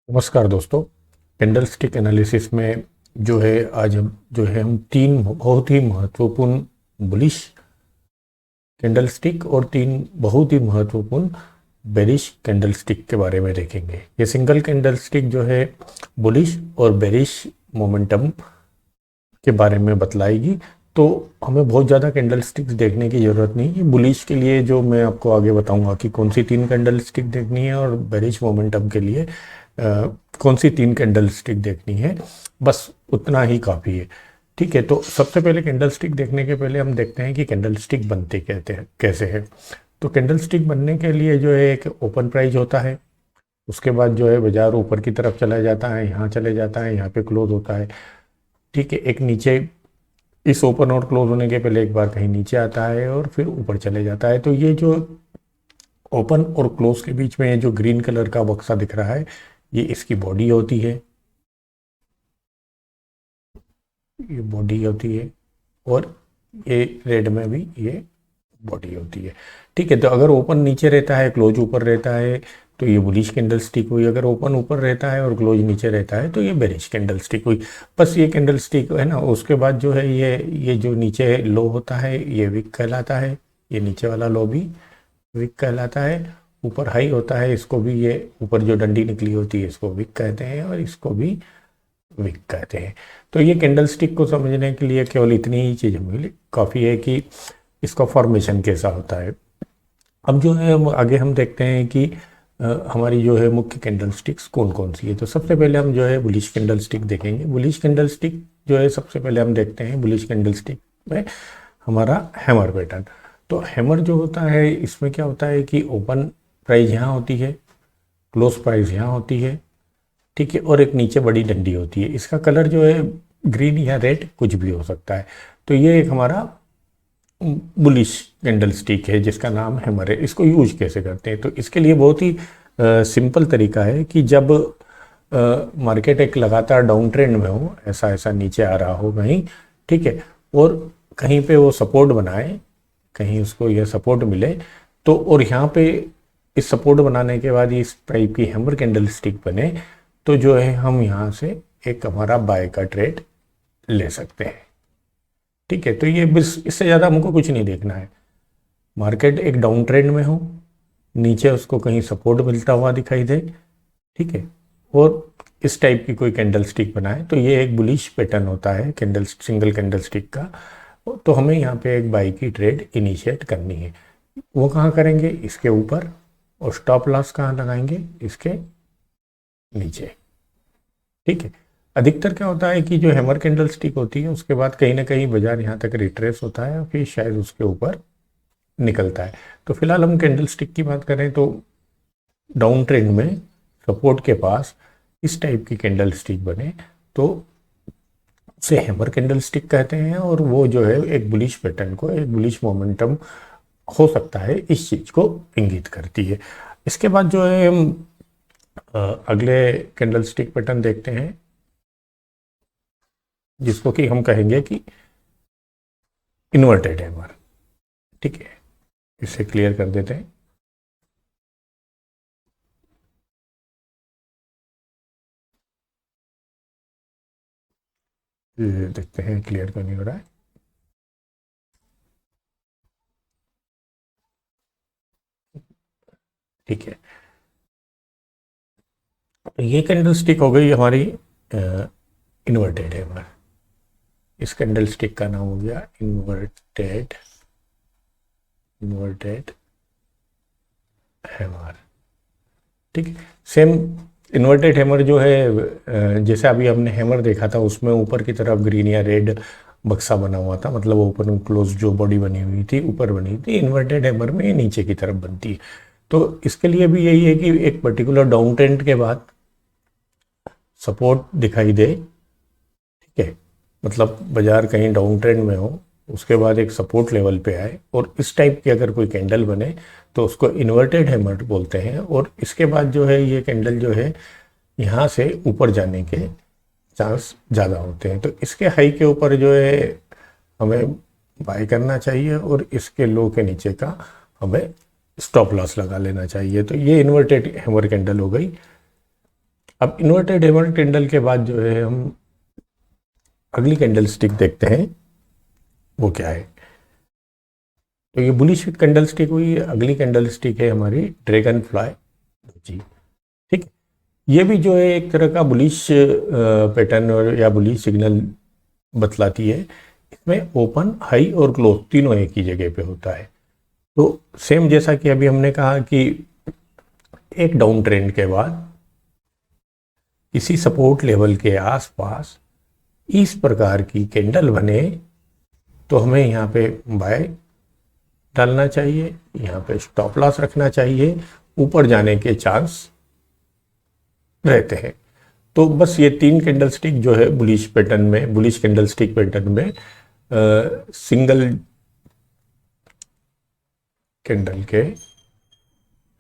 नमस्कार दोस्तों। Candlestick analysis में हम तीन बहुत ही महत्वपूर्ण बुलिश कैंडलस्टिक और तीन बहुत ही महत्वपूर्ण बेरिश कैंडलस्टिक के बारे में देखेंगे। ये सिंगल कैंडलस्टिक जो है बुलिश और बेरिश मोमेंटम के बारे में बतलाएगी, तो हमें बहुत ज़्यादा कैंडलस्टिक्स देखने की ज़रूरत नहीं है। बुलिश के लिए जो मैं आपको आगे बताऊंगा कि कौन सी तीन कैंडलस्टिक देखनी है और बेरिश मोमेंटम के लिए कौन सी तीन कैंडलस्टिक देखनी है, बस उतना ही काफ़ी है। ठीक है, तो सबसे पहले कैंडलस्टिक देखने के पहले हम देखते हैं कि कैंडलस्टिक बनते कहते हैं कैसे है। तो कैंडलस्टिक बनने के लिए जो है एक ओपन प्राइस होता है, उसके बाद जो है बाजार ऊपर की तरफ चला जाता है, यहाँ चले जाता है, यहाँ पे क्लोज होता है। ठीक है, एक नीचे इस ओपन और क्लोज होने के पहले एक बार कहीं नीचे आता है और फिर ऊपर चले जाता है। तो ये जो ओपन और क्लोज के बीच में जो ग्रीन कलर का बक्सा दिख रहा है, ये इसकी बॉडी होती है, ये बॉडी होती है, और ये रेड में भी ये बॉडी होती है। ठीक है, तो अगर ओपन नीचे रहता है, क्लोज ऊपर रहता है, तो ये बुलिश कैंडलस्टिक हुई। अगर ओपन ऊपर रहता है और क्लोज नीचे रहता है, तो ये बेरिश कैंडलस्टिक हुई। बस ये कैंडलस्टिक है ना। उसके बाद जो है ये जो नीचे लो होता है, ये विक कहलाता है। ये नीचे वाला लो भी विक कहलाता है। ऊपर हाई होता है, इसको भी, ये ऊपर जो डंडी निकली होती है, इसको विक कहते हैं, और इसको भी विक कहते हैं। तो ये कैंडलस्टिक को समझने के लिए केवल इतनी ही चीज़ हमें काफ़ी है कि इसका फॉर्मेशन कैसा होता है। अब जो है आगे हम देखते हैं कि हमारी जो है मुख्य कैंडलस्टिक्स कौन कौन सी है। तो सबसे पहले हम जो है बुलिश कैंडलस्टिक देखेंगे। बुलिश कैंडलस्टिक जो है सबसे पहले हम देखते हैं बुलिश कैंडलस्टिक में हमारा हैमर पैटर्न। तो हैमर जो होता है, इसमें क्या होता है कि ओपन प्राइस यहाँ होती है, क्लोज प्राइस यहाँ होती है। ठीक है, और एक नीचे बड़ी डंडी होती है। इसका कलर जो है ग्रीन या रेड कुछ भी हो सकता है। तो ये एक हमारा बुलिश कैंडलस्टिक है जिसका नाम हैमर है। इसको यूज कैसे करते हैं, तो इसके लिए बहुत ही सिंपल तरीका है कि जब मार्केट एक लगातार डाउन ट्रेंड में हो, ऐसा ऐसा नीचे आ रहा हो कहीं, ठीक है, और कहीं पे वो सपोर्ट बनाए, कहीं उसको यह सपोर्ट मिले, तो और यहाँ पे इस सपोर्ट बनाने के बाद इस टाइप की हैमर कैंडलस्टिक बने, तो जो है हम यहाँ से एक हमारा बाय का ट्रेड ले सकते हैं। ठीक है, तो ये बस, इससे ज़्यादा हमको कुछ नहीं देखना है। मार्केट एक डाउन ट्रेंड में हो, नीचे उसको कहीं सपोर्ट मिलता हुआ दिखाई दे, ठीक है, और इस टाइप की कोई कैंडलस्टिक बनाए, तो ये एक बुलिश पैटर्न होता है सिंगल कैंडलस्टिक का। तो हमें यहाँ पे एक बाई की ट्रेड इनिशिएट करनी है। वो कहाँ करेंगे? इसके ऊपर। और स्टॉप लॉस कहाँ लगाएंगे? इसके नीचे। ठीक है, अधिकतर क्या होता है कि जो हैमर कैंडलस्टिक होती है, उसके बाद कहीं ना कहीं बाजार यहाँ तक रिट्रेस होता है और फिर शायद उसके ऊपर निकलता है। तो फिलहाल हम कैंडलस्टिक की बात करें तो डाउन ट्रेंड में सपोर्ट के पास इस टाइप की कैंडलस्टिक बने तो उसे हैमर कैंडलस्टिक कहते हैं, और वो जो है एक बुलिश पैटर्न को, एक बुलिश मोमेंटम हो सकता है, इस चीज़ को इंगित करती है। इसके बाद जो है हम अगले कैंडलस्टिक पैटर्न देखते हैं, जिसको कि हम कहेंगे कि इन्वर्टेड हैमर। ठीक है, इसे क्लियर कर देते हैं। देखते हैं क्लियर क्यों नहीं हो रहा है। ठीक है, तो ये कैंडलस्टिक हो गई हमारी इन्वर्टेड हैमर। इस कैंडलस्टिक का नाम हो गया इन्वर्टेड हैमर। ठीक है, सेम इन्वर्टेड हैमर जो है, जैसे अभी हमने हैमर देखा था, उसमें ऊपर की तरफ ग्रीन या रेड बक्सा बना हुआ था, मतलब ओपन क्लोज जो बॉडी बनी हुई थी ऊपर बनी थी। इन्वर्टेड हैमर में नीचे की तरफ बनती है। तो इसके लिए भी यही है कि एक पर्टिकुलर डाउन ट्रेंड के बाद सपोर्ट दिखाई दे। ठीक है, मतलब बाजार कहीं डाउन ट्रेंड में हो, उसके बाद एक सपोर्ट लेवल पे आए और इस टाइप की अगर कोई कैंडल बने, तो उसको इन्वर्टेड हैमर बोलते हैं। और इसके बाद जो है ये कैंडल जो है यहाँ से ऊपर जाने के चांस ज़्यादा होते हैं। तो इसके हाई के ऊपर जो है हमें बाय करना चाहिए, और इसके लो के नीचे का हमें स्टॉप लॉस लगा लेना चाहिए। तो ये इन्वर्टेड हैमर कैंडल हो गई। अब इन्वर्टेड हैमर कैंडल के बाद जो है हम अगली कैंडल स्टिक देखते हैं वो क्या है। तो ये बुलिश कैंडल स्टिक हुई, अगली कैंडल स्टिक है हमारी ड्रैगन फ्लाई डोजी। ठीक है, ये भी जो है एक तरह का बुलिश पैटर्न और या बुलिश सिग्नल बतलाती है। इसमें ओपन, हाई और क्लोज तीनों एक ही जगह पे होता है। तो सेम जैसा कि अभी हमने कहा कि एक डाउन ट्रेंड के बाद किसी सपोर्ट लेवल के आसपास इस प्रकार की कैंडल बने तो हमें यहाँ पे बाय डालना चाहिए, यहाँ पे स्टॉप लॉस रखना चाहिए, ऊपर जाने के चांस रहते हैं। तो बस ये तीन कैंडल स्टिक जो है बुलिश पैटर्न में, बुलिश कैंडल स्टिक पैटर्न में सिंगल कैंडल के,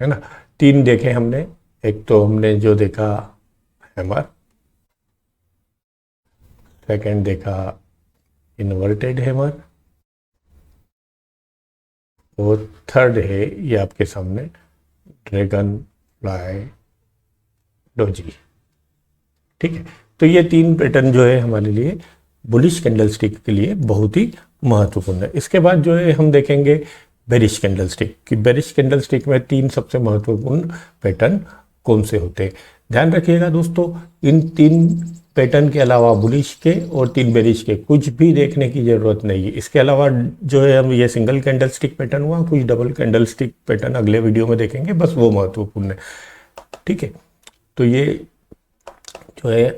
है ना, तीन देखे हमने। एक तो हमने जो देखा हैमर, सेकंड देखा इन्वर्टेड हैमर, और थर्ड है ये आपके सामने ड्रैगन फ्लाई डोजी। ठीक है, तो ये तीन पैटर्न जो है हमारे लिए बुलिश कैंडल स्टिक के लिए बहुत ही महत्वपूर्ण है। इसके बाद जो है हम देखेंगे बेरिश कैंडल स्टिक कि बेरिश कैंडल स्टिक में तीन सबसे महत्वपूर्ण पैटर्न कौन से होते हैं। ध्यान रखिएगा दोस्तों, इन तीन पैटर्न के अलावा बुलिश के और तीन बेरिश के कुछ भी देखने की जरूरत नहीं है। इसके अलावा जो है हम ये सिंगल कैंडल स्टिक पैटर्न हुआ, कुछ डबल कैंडल स्टिक पैटर्न अगले वीडियो में देखेंगे, बस वो महत्वपूर्ण है। ठीक है, तो ये जो है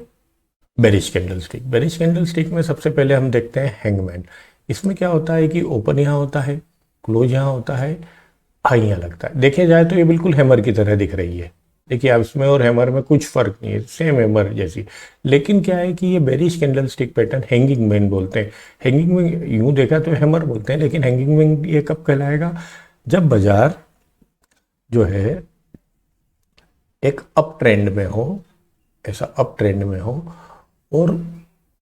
bearish candle stick. Bearish candle stick में सबसे पहले हम देखते हैं हैंगमैन। इसमें क्या होता है कि ओपन यहाँ होता है, क्लोज यहाँ होता है, हाई यहाँ लगता है। देखे जाए तो ये बिल्कुल हैमर की तरह दिख रही है। देखिए आप, इसमें और हैमर में कुछ फर्क नहीं है, सेम हैमर जैसी। लेकिन क्या है कि ये bearish candle stick pattern hanging man बोलते हैं। हैंगिंग मैन यूं देखा तो हैमर बोलते हैं, लेकिन हैंगिंग मैन ये कब कहलाएगा, जब बाजार जो है एक अप ट्रेंड में हो, ऐसा अप ट्रेंड में हो और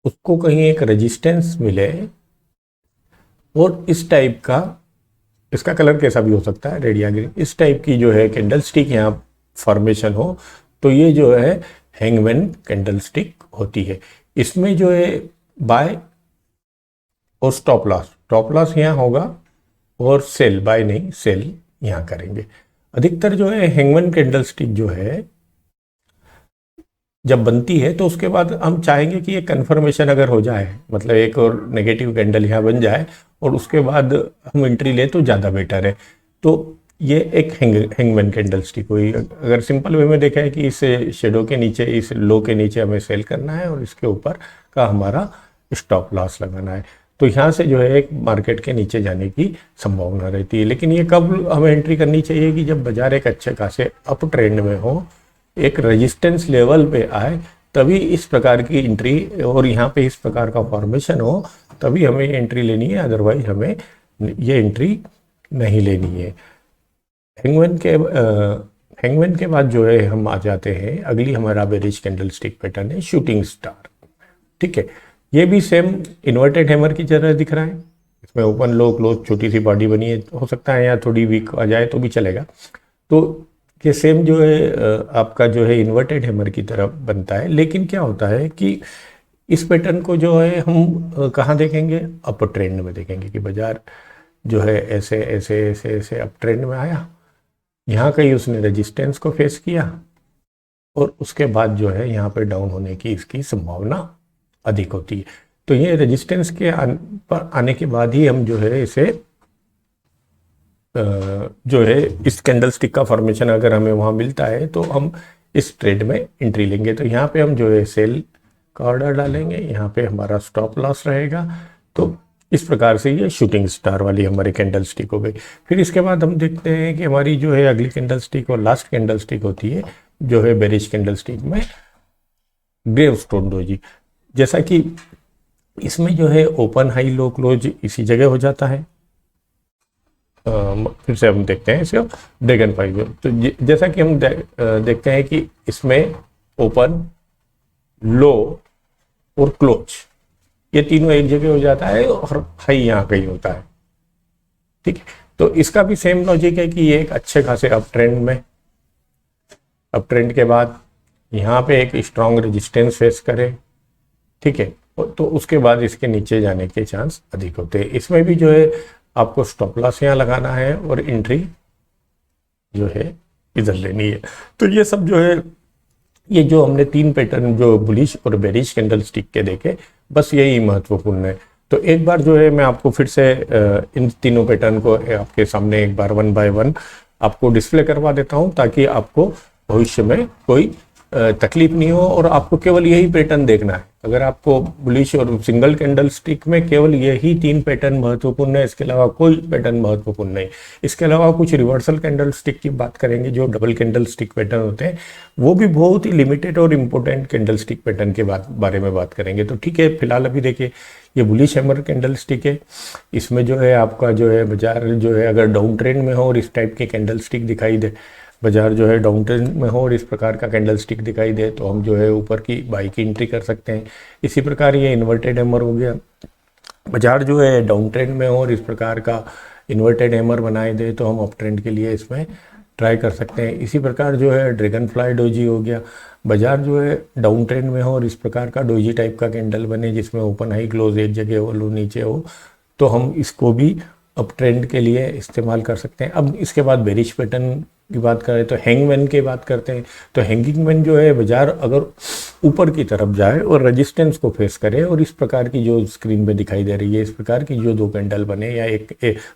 उसको कहीं एक रेजिस्टेंस मिले और इस टाइप का, इसका कलर कैसा भी हो सकता है, रेडिया ग्रीन, इस टाइप की जो है कैंडल स्टिक यहाँ फॉर्मेशन हो, तो ये जो है हैंगमैन कैंडल स्टिक होती है। इसमें जो है बाय और स्टॉप लॉस यहाँ होगा और सेल, बाय नहीं सेल यहाँ करेंगे। अधिकतर जो है हैंगमैन कैंडल स्टिक जो है जब बनती है तो उसके बाद हम चाहेंगे कि ये कन्फर्मेशन अगर हो जाए, मतलब एक और नेगेटिव कैंडल यहाँ बन जाए और उसके बाद हम एंट्री ले तो ज़्यादा बेटर है। तो ये एक हैंगमैन कैंडल स्टिक हुई। अगर सिंपल वे में देखा है कि इस शेडो के नीचे, इस लो के नीचे हमें सेल करना है और इसके ऊपर का हमारा स्टॉप लॉस लगाना है, तो यहाँ से जो है एक मार्केट के नीचे जाने की संभावना रहती है। लेकिन ये कब हमें एंट्री करनी चाहिए कि जब बाजार एक अच्छे खासे अप ट्रेंड में हो, एक रेजिस्टेंस लेवल पे आए, तभी इस प्रकार की एंट्री, और यहाँ पे इस प्रकार का फॉर्मेशन हो तभी हमें एंट्री लेनी है, अदरवाइज हमें ये एंट्री नहीं लेनी है। हैंगमैन के बाद जो है हम आ जाते हैं, अगली हमारा बेरिश कैंडल स्टिक पैटर्न है शूटिंग स्टार। ठीक है, ये भी सेम इन्वर्टेड हैमर की तरह दिख रहा है। इसमें ओपन, लो, क्लोज, छोटी सी बॉडी बनी है, हो सकता है यहाँ थोड़ी वीक आ जाए तो भी चलेगा। तो ये सेम जो है आपका जो है इन्वर्टेड हैमर की तरह बनता है। लेकिन क्या होता है कि इस पैटर्न को जो है हम कहाँ देखेंगे, अप ट्रेंड में देखेंगे कि बाजार जो है ऐसे ऐसे ऐसे ऐसे अप ट्रेंड में आया, यहाँ कहीं उसने रेजिस्टेंस को फेस किया और उसके बाद जो है यहाँ पे डाउन होने की इसकी संभावना अधिक होती है। तो ये रेजिस्टेंस के पर आने के बाद ही हम जो है इसे जो है इस कैंडल स्टिक का फॉर्मेशन अगर हमें वहाँ मिलता है तो हम इस ट्रेड में एंट्री लेंगे। तो यहाँ पे हम जो है सेल का ऑर्डर डालेंगे, यहाँ पे हमारा स्टॉप लॉस रहेगा। तो इस प्रकार से ये शूटिंग स्टार वाली हमारी कैंडल स्टिक हो गई। फिर इसके बाद हम देखते हैं कि हमारी जो है अगली कैंडल स्टिक और लास्ट कैंडल स्टिक होती है जो है बेरिश कैंडल स्टिक में ग्रेवस्टोन डोजी। जैसा कि इसमें जो है ओपन, हाई, लो, क्लोज इसी जगह हो जाता है। फिर से हम देखते हैं इसे ड्रैगन फ्लाई। तो जैसा कि हम देखते हैं कि इसमें ओपन, लो और क्लोज ये तीनों एक जगह हो जाता है और हाई यहाँ कहीं होता है। ठीक है, तो इसका भी सेम लॉजिक है कि ये एक अच्छे खासे अप ट्रेंड में, अप ट्रेंड के बाद यहाँ पे एक स्ट्रॉन्ग रेजिस्टेंस फेस करे, ठीक है, तो उसके बाद इसके नीचे जाने के चांस अधिक होते हैं। इसमें भी जो है आपको स्टॉप लॉस यहाँ लगाना है और एंट्री जो है इधर लेनी है। तो ये सब जो है, ये जो हमने 3 पैटर्न जो बुलिश और बेरिश कैंडल स्टिक के देखे, बस यही महत्वपूर्ण है। तो एक बार जो है मैं आपको फिर से इन तीनों पैटर्न को आपके सामने एक बार 1 बाय 1 आपको डिस्प्ले करवा देता हूं, ताकि आपको भविष्य में कोई तकलीफ नहीं हो और आपको केवल यही पैटर्न देखना है। अगर आपको बुलिश और सिंगल कैंडल स्टिक में केवल यही 3 पैटर्न महत्वपूर्ण है, इसके अलावा कोई पैटर्न महत्वपूर्ण नहीं। इसके अलावा कुछ रिवर्सल कैंडल स्टिक की बात करेंगे, जो डबल कैंडल स्टिक पैटर्न होते हैं, वो भी बहुत ही लिमिटेड और इम्पोर्टेंट कैंडल स्टिक पैटर्न के बारे में बात करेंगे। तो ठीक है, फिलहाल अभी देखिए ये बुलिश हैमर कैंडल स्टिक है। इसमें जो है आपका जो है बाजार जो है अगर डाउन ट्रेंड में हो और इस टाइप के कैंडल स्टिक दिखाई दे, बाजार जो है डाउन ट्रेंड में हो और इस प्रकार का कैंडल स्टिक दिखाई दे, तो हम जो है ऊपर की बाई की एंट्री कर सकते हैं। इसी प्रकार ये इन्वर्टेड हैमर हो गया, बाजार जो है डाउन ट्रेंड में हो और इस प्रकार का इन्वर्टेड हैमर बनाए दे, तो हम अप ट्रेंड के लिए इसमें ट्राई कर सकते हैं। इसी प्रकार जो है ड्रैगन फ्लाई डोजी हो गया, बाजार जो है डाउन ट्रेंड में हो और इस प्रकार का डोजी टाइप का कैंडल बने जिसमें ओपन हाई क्लोज एक जगह हो, लो नीचे हो, तो हम इसको भी अप ट्रेंड के लिए इस्तेमाल कर सकते हैं। अब इसके बाद बेरिश पैटर्न की बात करें तो हैंगमैन की बात करते हैं। तो हैंगिंग मैन जो है बाजार अगर ऊपर की तरफ जाए और रेजिस्टेंस को फेस करे और इस प्रकार की जो स्क्रीन पे दिखाई दे रही है, इस प्रकार की जो 2 कैंडल बने या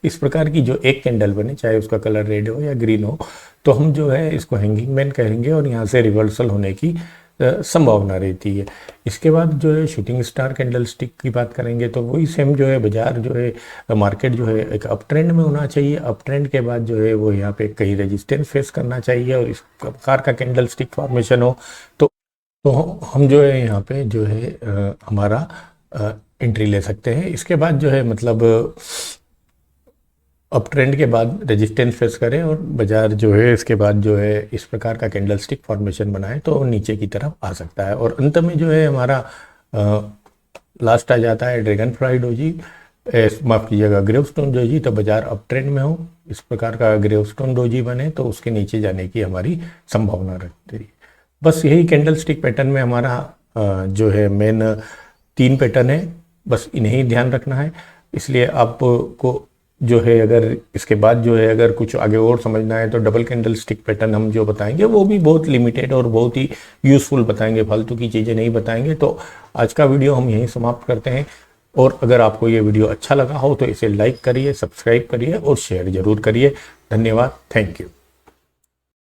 इस प्रकार की जो एक कैंडल बने, चाहे उसका कलर रेड हो या ग्रीन हो, तो हम जो है इसको हैंगिंग मैन कहेंगे और यहाँ से रिवर्सल होने की संभावना रहती है। इसके बाद जो है शूटिंग स्टार कैंडल स्टिक की बात करेंगे, तो वही सेम जो है बाजार जो है मार्केट जो है एक अप ट्रेंड में होना चाहिए। अप ट्रेंड के बाद जो है वो यहाँ पे कहीं रेजिस्टेंस फेस करना चाहिए और इस प्रकार का कैंडल स्टिक फॉर्मेशन हो, तो हम जो है यहाँ पे जो है हमारा एंट्री ले सकते हैं। इसके बाद जो है मतलब अप ट्रेंड के बाद रेजिस्टेंस फेस करें और बाजार जो है इसके बाद जो है इस प्रकार का कैंडल स्टिक फॉर्मेशन बनाए, तो नीचे की तरफ आ सकता है। और अंत में जो है हमारा लास्ट आ जाता है ड्रैगन फ्लाई डोजी, माफ़ कीजिएगा ग्रेवस्टोन डोजी। तो बाजार अप ट्रेंड में हो, इस प्रकार का ग्रेवस्टोन डोजी बने, तो उसके नीचे जाने की हमारी संभावना रहती है। बस यही कैंडल स्टिक पैटर्न में हमारा जो है मेन 3 पैटर्न है, बस इन्हें ध्यान रखना है। इसलिए आपको जो है अगर इसके बाद जो है अगर कुछ आगे और समझना है तो डबल कैंडल स्टिक पैटर्न हम जो बताएंगे वो भी बहुत लिमिटेड और बहुत ही यूज़फुल बताएंगे, फालतू की चीज़ें नहीं बताएंगे। तो आज का वीडियो हम यहीं समाप्त करते हैं, और अगर आपको ये वीडियो अच्छा लगा हो तो इसे लाइक करिए, सब्सक्राइब करिए और शेयर ज़रूर करिए। धन्यवाद, थैंक यू।